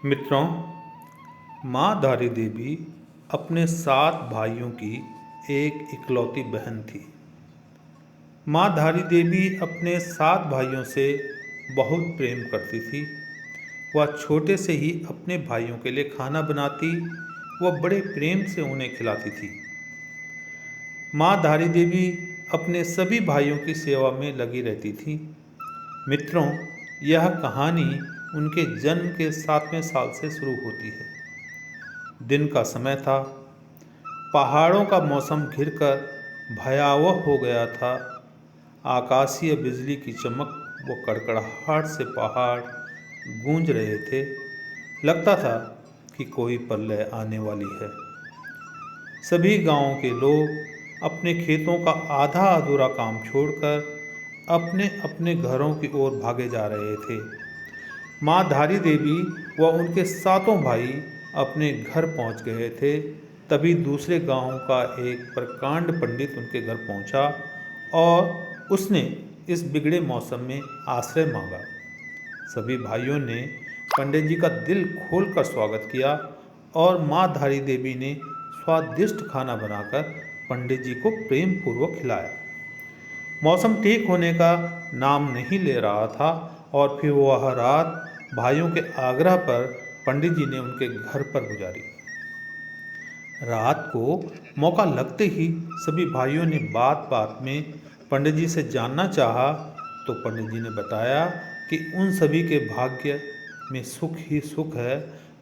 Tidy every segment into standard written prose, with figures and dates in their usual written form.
मित्रों, माँ धारी देवी अपने 7 भाइयों की एक इकलौती बहन थी। माँ धारी देवी अपने 7 भाइयों से बहुत प्रेम करती थी। वह छोटे से ही अपने भाइयों के लिए खाना बनाती व बड़े प्रेम से उन्हें खिलाती थी। माँ धारी देवी अपने सभी भाइयों की सेवा में लगी रहती थी। मित्रों, यह कहानी उनके जन्म के 7वें साल से शुरू होती है। दिन का समय था। पहाड़ों का मौसम घिरकर भयावह हो गया था। आकाशीय बिजली की चमक व कड़कड़ाहट से पहाड़ गूंज रहे थे। लगता था कि कोई प्रलय आने वाली है। सभी गांवों के लोग अपने खेतों का आधा अधूरा काम छोड़कर अपने अपने घरों की ओर भागे जा रहे थे। माँ धारी देवी व उनके 7 भाई अपने घर पहुंच गए थे। तभी दूसरे गांव का एक प्रकांड पंडित उनके घर पहुंचा और उसने इस बिगड़े मौसम में आश्रय मांगा। सभी भाइयों ने पंडित जी का दिल खोलकर स्वागत किया और माँ धारी देवी ने स्वादिष्ट खाना बनाकर पंडित जी को प्रेम पूर्वक खिलाया। मौसम ठीक होने का नाम नहीं ले रहा था और फिर वह रात भाइयों के आग्रह पर पंडित जी ने उनके घर पर गुजारी। रात को मौका लगते ही सभी भाइयों ने बात बात में पंडित जी से जानना चाहा तो पंडित जी ने बताया कि उन सभी के भाग्य में सुख ही सुख है,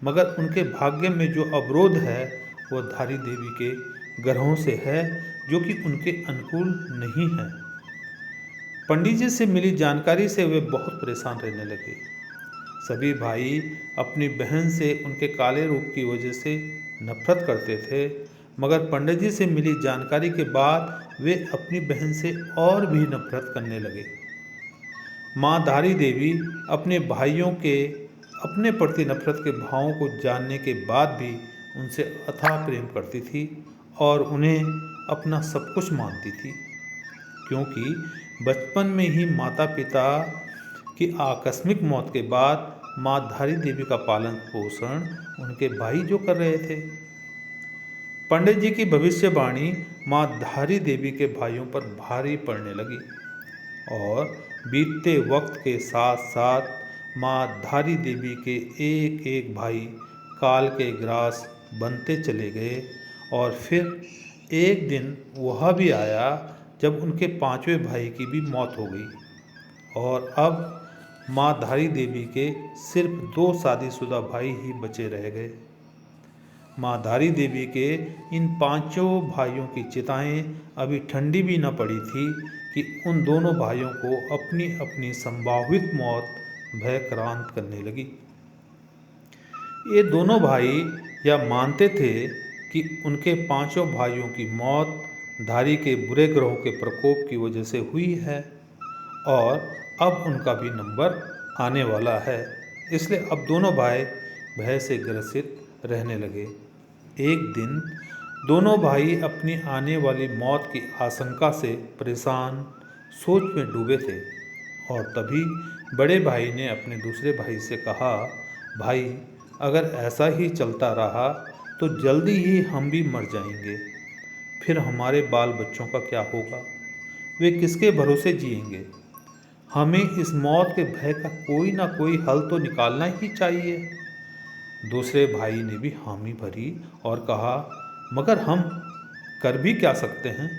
मगर उनके भाग्य में जो अवरोध है वह धारी देवी के ग्रहों से है, जो कि उनके अनुकूल नहीं है। पंडित जी से मिली जानकारी से वे बहुत परेशान रहने लगे। सभी भाई अपनी बहन से उनके काले रूप की वजह से नफरत करते थे, मगर पंडित जी से मिली जानकारी के बाद वे अपनी बहन से और भी नफरत करने लगे। माँ धारी देवी अपने भाइयों के अपने प्रति नफरत के भावों को जानने के बाद भी उनसे अथाह प्रेम करती थी और उन्हें अपना सब कुछ मानती थी, क्योंकि बचपन में ही माता पिता की आकस्मिक मौत के बाद माँ धारी देवी का पालन पोषण उनके भाई जो कर रहे थे। पंडित जी की भविष्यवाणी माँ धारी देवी के भाइयों पर भारी पड़ने लगी और बीतते वक्त के साथ साथ माँ धारी देवी के एक एक भाई काल के ग्रास बनते चले गए और फिर एक दिन वह भी आया जब उनके 5वें भाई की भी मौत हो गई और अब माँ धारी देवी के सिर्फ 2 शादीशुदा भाई ही बचे रह गए। माँ धारी देवी के इन 5 भाइयों की चिताएं अभी ठंडी भी न पड़ी थी कि उन दोनों भाइयों को अपनी अपनी संभावित मौत भयक्रांत करने लगी। ये दोनों भाई यह मानते थे कि उनके 5 भाइयों की मौत धारी के बुरे ग्रहों के प्रकोप की वजह से हुई है और अब उनका भी नंबर आने वाला है। इसलिए अब दोनों भाई भय से ग्रसित रहने लगे। एक दिन दोनों भाई अपनी आने वाली मौत की आशंका से परेशान सोच में डूबे थे और तभी बड़े भाई ने अपने दूसरे भाई से कहा, भाई, अगर ऐसा ही चलता रहा तो जल्दी ही हम भी मर जाएंगे। फिर हमारे बाल बच्चों का क्या होगा? वे किसके भरोसे जिएंगे? हमें इस मौत के भय का कोई ना कोई हल तो निकालना ही चाहिए। दूसरे भाई ने भी हामी भरी और कहा, मगर हम कर भी क्या सकते हैं?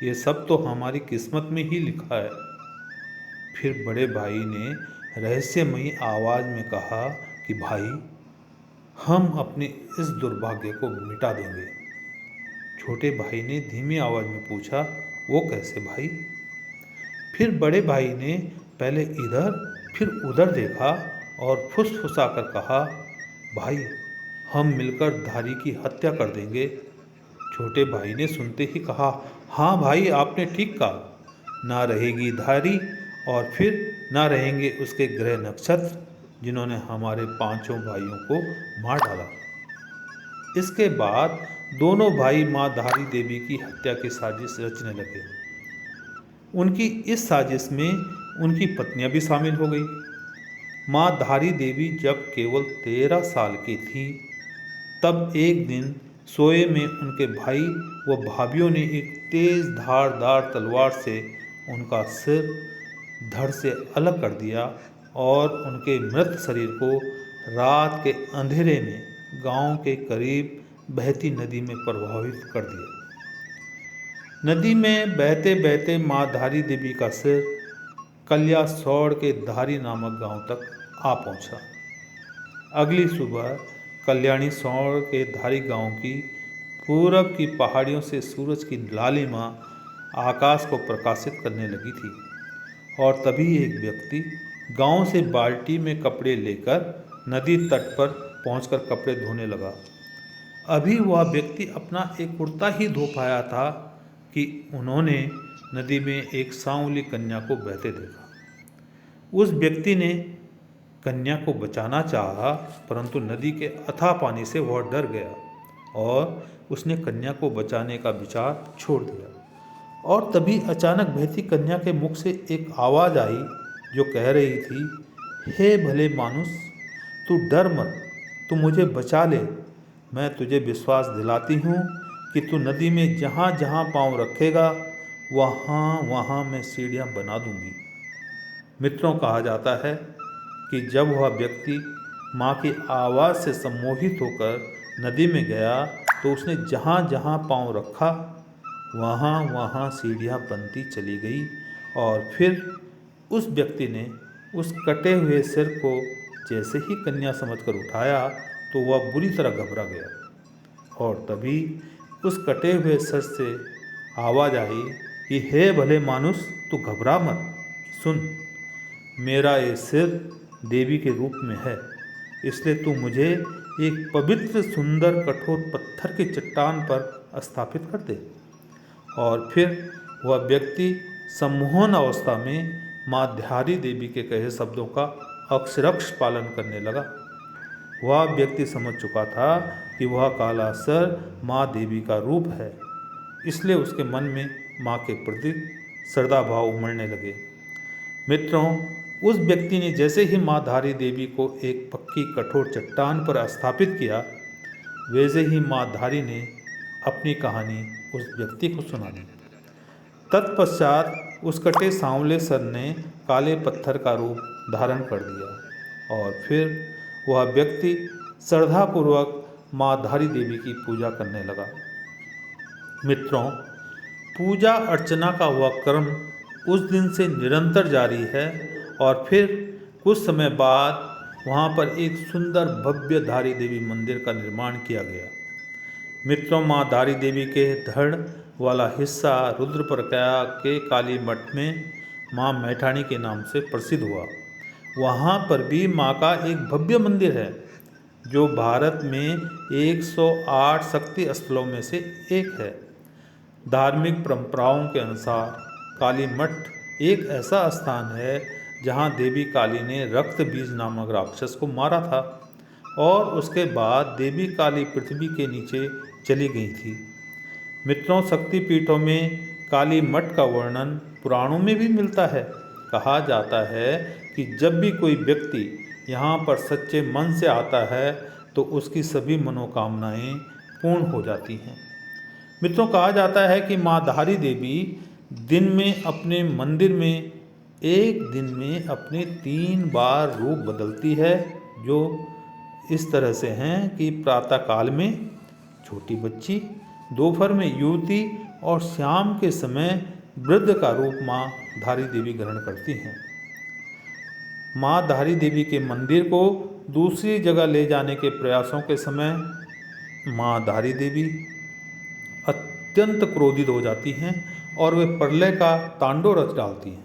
ये सब तो हमारी किस्मत में ही लिखा है। फिर बड़े भाई ने रहस्यमयी आवाज़ में कहा कि भाई, हम अपने इस दुर्भाग्य को मिटा देंगे। छोटे भाई ने धीमी आवाज़ में पूछा, वो कैसे भाई? फिर बड़े भाई ने पहले इधर फिर उधर देखा और फुसफुसाकर कहा, भाई, हम मिलकर धारी की हत्या कर देंगे। छोटे भाई ने सुनते ही कहा, हाँ भाई, आपने ठीक कहा। ना रहेगी धारी और फिर ना रहेंगे उसके ग्रह नक्षत्र जिन्होंने हमारे 5 भाइयों को मार डाला। इसके बाद दोनों भाई माँ धारी देवी की हत्या की साजिश रचने लगे। उनकी इस साजिश में उनकी पत्नियां भी शामिल हो गई। माँ धारी देवी जब केवल 13 साल की थीं, तब एक दिन सोए में उनके भाई व भाभीियों ने एक तेज धारदार तलवार से उनका सिर धड़ से अलग कर दिया और उनके मृत शरीर को रात के अंधेरे में गांव के करीब बहती नदी में प्रवाहित कर दिया। नदी में बहते बहते माँ धारी देवी का सिर कल्यासौड़ के धारी नामक गांव तक आ पहुंचा। अगली सुबह कल्याणी सौड़ के धारी गांव की पूरब की पहाड़ियों से सूरज की लालिमा आकाश को प्रकाशित करने लगी थी और तभी एक व्यक्ति गांव से बाल्टी में कपड़े लेकर नदी तट पर पहुंचकर कपड़े धोने लगा। अभी वह व्यक्ति अपना एक कुर्ता ही धो पाया था कि उन्होंने नदी में एक सांवली कन्या को बहते देखा। उस व्यक्ति ने कन्या को बचाना चाहा, परंतु नदी के अथाह पानी से वह डर गया और उसने कन्या को बचाने का विचार छोड़ दिया। और तभी अचानक बहती कन्या के मुख से एक आवाज़ आई जो कह रही थी, हे भले मानुस, तू डर मत, तू मुझे बचा ले। मैं तुझे विश्वास दिलाती हूँ कि तू नदी में जहाँ जहाँ पाँव रखेगा वहाँ वहाँ मैं सीढ़ियाँ बना दूँगी। मित्रों, कहा जाता है कि जब वह व्यक्ति माँ की आवाज़ से सम्मोहित होकर नदी में गया तो उसने जहाँ जहाँ पाँव रखा वहाँ वहाँ सीढ़ियाँ बनती चली गई और फिर उस व्यक्ति ने उस कटे हुए सिर को जैसे ही कन्या समझकर उठाया तो वह बुरी तरह घबरा गया। और तभी उस कटे हुए सिर से आवाज़ आई कि हे भले मानुस, तू घबरा मत, सुन, मेरा ये सिर देवी के रूप में है, इसलिए तू मुझे एक पवित्र सुंदर कठोर पत्थर की चट्टान पर स्थापित कर दे। और फिर वह व्यक्ति सम्मोहन अवस्था में माँ धारी देवी के कहे शब्दों का अक्षरशः पालन करने लगा। वह व्यक्ति समझ चुका था कि वह काला सर माँ देवी का रूप है, इसलिए उसके मन में माँ के प्रति श्रद्धा भाव उमड़ने लगे। मित्रों, उस व्यक्ति ने जैसे ही माँ धारी देवी को एक पक्की कठोर चट्टान पर स्थापित किया, वैसे ही माँ धारी ने अपनी कहानी उस व्यक्ति को सुना दी। तत्पश्चात उस कटे सांवले सर ने काले पत्थर का रूप धारण कर दिया और फिर वह व्यक्ति श्रद्धापूर्वक माँ धारी देवी की पूजा करने लगा। मित्रों, पूजा अर्चना का वह क्रम उस दिन से निरंतर जारी है और फिर कुछ समय बाद वहाँ पर एक सुंदर भव्य धारी देवी मंदिर का निर्माण किया गया। मित्रों, माँ धारी देवी के धड़ वाला हिस्सा रुद्रप्रयाग के काली मठ में माँ मैठाणी के नाम से प्रसिद्ध हुआ। वहाँ पर भी माँ का एक भव्य मंदिर है जो भारत में 108 शक्ति स्थलों में से एक है। धार्मिक परंपराओं के अनुसार काली मठ एक ऐसा स्थान है जहाँ देवी काली ने रक्त बीज नामक राक्षस को मारा था और उसके बाद देवी काली पृथ्वी के नीचे चली गई थी। मित्रों, शक्तिपीठों में काली मठ का वर्णन पुराणों में भी मिलता है। कहा जाता है कि जब भी कोई व्यक्ति यहाँ पर सच्चे मन से आता है तो उसकी सभी मनोकामनाएं पूर्ण हो जाती हैं। मित्रों, कहा जाता है कि माँ धारी देवी दिन में अपने मंदिर में एक दिन में अपने 3 बार रूप बदलती है, जो इस तरह से हैं कि प्रातःकाल में छोटी बच्ची, दोपहर में युवती और शाम के समय वृद्ध का रूप माँ धारी देवी ग्रहण करती हैं। माँ धारी देवी के मंदिर को दूसरी जगह ले जाने के प्रयासों के समय माँ धारी देवी अत्यंत क्रोधित हो जाती हैं और वे प्रलय का तांडव रच डालती हैं।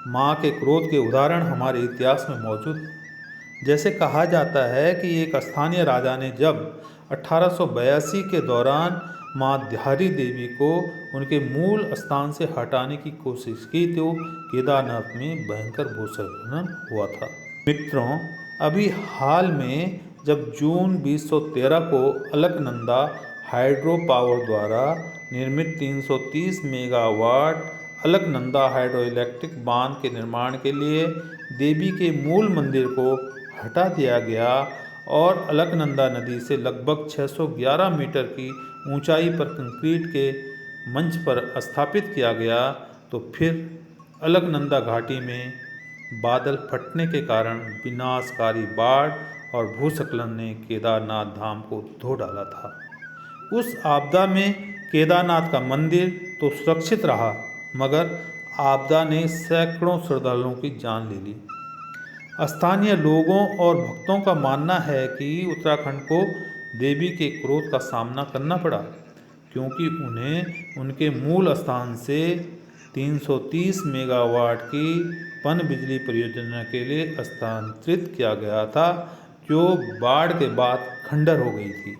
माँ के क्रोध के उदाहरण हमारे इतिहास में मौजूद हैं। जैसे कहा जाता है कि एक स्थानीय राजा ने जब 1882 के दौरान माँ धारी देवी को उनके मूल स्थान से हटाने की कोशिश की तो केदारनाथ में भयंकर भूस्खलन हुआ था। मित्रों, अभी हाल में जब जून 2013 को अलकनंदा हाइड्रो पावर द्वारा निर्मित 330 मेगावाट अलकनंदा हाइड्रो इलेक्ट्रिक बांध के निर्माण के लिए देवी के मूल मंदिर को हटा दिया गया और अलकनंदा नदी से लगभग 611 मीटर की ऊंचाई पर कंक्रीट के मंच पर स्थापित किया गया, तो फिर अलकनंदा घाटी में बादल फटने के कारण विनाशकारी बाढ़ और भूस्खलन ने केदारनाथ धाम को धो डाला था। उस आपदा में केदारनाथ का मंदिर तो सुरक्षित रहा, मगर आपदा ने सैकड़ों श्रद्धालुओं की जान ले ली। स्थानीय लोगों और भक्तों का मानना है कि उत्तराखंड को देवी के क्रोध का सामना करना पड़ा, क्योंकि उन्हें उनके मूल स्थान से 330 मेगावाट की पनबिजली परियोजना के लिए स्थानांतरित किया गया था, जो बाढ़ के बाद खंडर हो गई थी।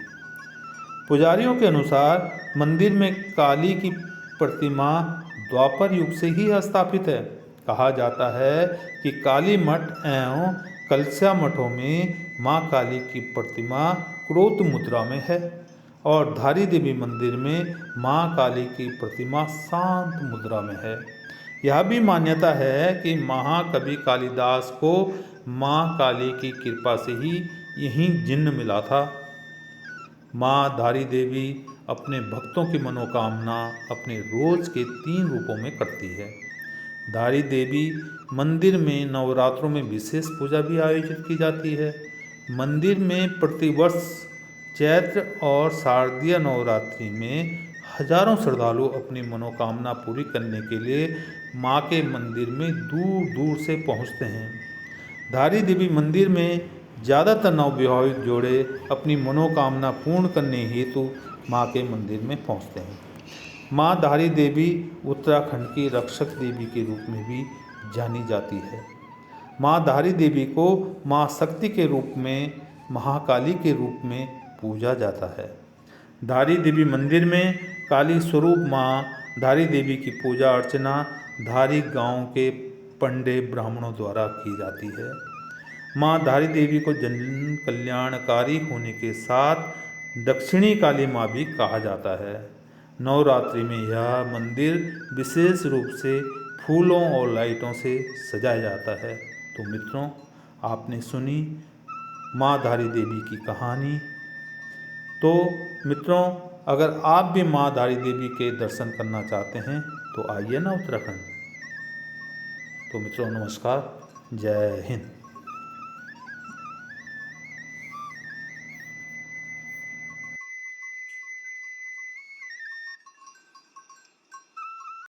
पुजारियों के अनुसार मंदिर में काली की प्रतिमा द्वापर युग से ही स्थापित है। कहा जाता है कि काली मठ एवं कलशा मठों में मां काली की प्रतिमा क्रोध मुद्रा में है और धारी देवी मंदिर में मां काली की प्रतिमा शांत मुद्रा में है। यह भी मान्यता है कि महाकवि कालिदास को मां काली की कृपा से ही यहीं जन्म मिला था। मां धारी देवी अपने भक्तों की मनोकामना अपने रोज के 3 रूपों में करती है। धारी देवी मंदिर में नवरात्रों में विशेष पूजा भी आयोजित की जाती है। मंदिर में प्रतिवर्ष चैत्र और शारदीय नवरात्रि में हजारों श्रद्धालु अपनी मनोकामना पूरी करने के लिए मां के मंदिर में दूर दूर से पहुंचते हैं। धारी देवी मंदिर में ज़्यादातर नवविवाहित जोड़े अपनी मनोकामना पूर्ण करने हेतु मां के मंदिर में पहुंचते हैं। मां धारी देवी उत्तराखंड की रक्षक देवी के रूप में भी जानी जाती है। मां धारी देवी को मां शक्ति के रूप में, महाकाली के रूप में पूजा जाता है। धारी देवी मंदिर में काली स्वरूप मां धारी देवी की पूजा अर्चना धारी गांव के पंडे ब्राह्मणों द्वारा की जाती है। मां धारी देवी को जन कल्याणकारी होने के साथ दक्षिणी काली मां भी कहा जाता है। नवरात्रि में यह मंदिर विशेष रूप से फूलों और लाइटों से सजाया जाता है। तो मित्रों, आपने सुनी मां धारी देवी की कहानी। तो मित्रों, अगर आप भी मां धारी देवी के दर्शन करना चाहते हैं तो आइए ना उत्तराखंड। तो मित्रों, नमस्कार, जय हिंद।